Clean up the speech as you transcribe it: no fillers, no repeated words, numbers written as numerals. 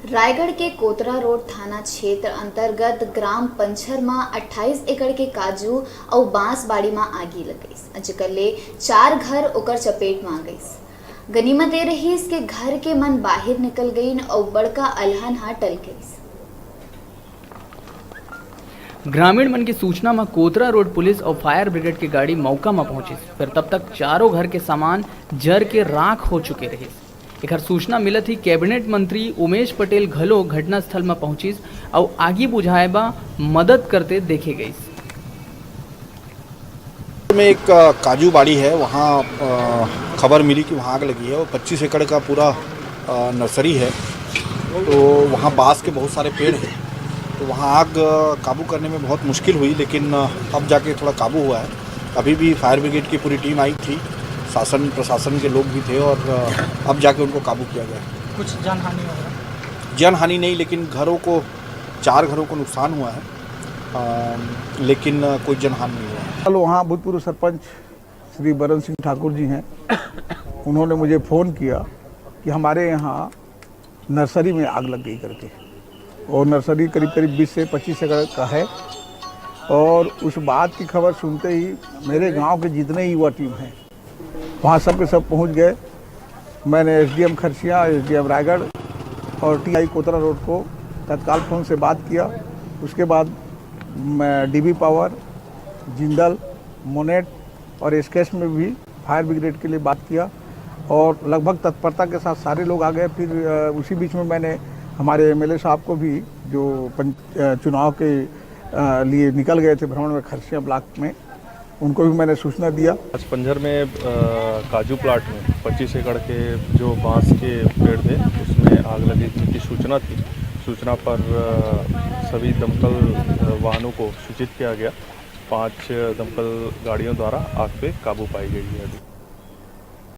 रायगढ़ के कोतरा रोड थाना क्षेत्र अंतर्गत ग्राम पंचर में 28 एकड़ के काजू और बांस बाड़ी में आगी लग गई, जेकर ले 4 घर ओकर चपेट में आ गई। गनीमत ये रही इसके घर के मन बाहर निकल गई और बड़का अलहन टल गई। ग्रामीण मन की सूचना में कोतरा रोड पुलिस और फायर ब्रिगेड की गाड़ी मौका में पहुंची। फिर तब तक चारों घर के सामान जर के राख हो चुके रहे। एक सूचना मिलत ही कैबिनेट मंत्री उमेश पटेल घलो घटनास्थल में पहुंची और आगी बुझाएबा मदद करते देखे गई। में एक काजू बाड़ी है, वहाँ खबर मिली कि वहाँ आग लगी है और 25 एकड़ का पूरा नर्सरी है। तो वहाँ बांस के बहुत सारे पेड़ हैं, तो वहाँ आग काबू करने में बहुत मुश्किल हुई, लेकिन अब जाके थोड़ा काबू हुआ है। अभी भी फायर ब्रिगेड की पूरी टीम आई थी, शासन प्रशासन के लोग भी थे और अब जाके उनको काबू किया गया। कुछ जानहानि हो रहा? जानहानि नहीं, लेकिन 4 घरों को नुकसान हुआ है, लेकिन कोई जनहानि नहीं हुआ है। कल वहाँ भूतपूर्व सरपंच श्री बरन सिंह ठाकुर जी हैं, उन्होंने मुझे फ़ोन किया कि हमारे यहाँ नर्सरी में आग लग गई करके। और नर्सरी करीब करीब 20 से 25 एकड़ का है। और उस बात की खबर सुनते ही मेरे गांव के जितने ही युवा टीम हैं वहाँ सब के सब पहुँच गए। मैंने एसडीएम खरसिया, एसडीएम रायगढ़ और टीआई कोतरा रोड को तत्काल फ़ोन से बात किया। उसके बाद मैं डीबी पावर, जिंदल, मोनेट और एसकेएस में भी फायर ब्रिगेड के लिए बात किया और लगभग तत्परता के साथ सारे लोग आ गए। फिर उसी बीच में मैंने हमारे एमएलए साहब को भी, जो चुनाव के लिए निकल गए थे भ्रमण में खरसिया ब्लॉक में, उनको भी मैंने सूचना दिया। आज पंजर में काजू प्लाट में 25 एकड़ के जो बांस के पेड़ थे उसमें आग लगी की सूचना थी। सूचना पर सभी दमकल वाहनों को सूचित किया गया। 5 दमकल गाड़ियों द्वारा आग पे काबू पाई गई है। अभी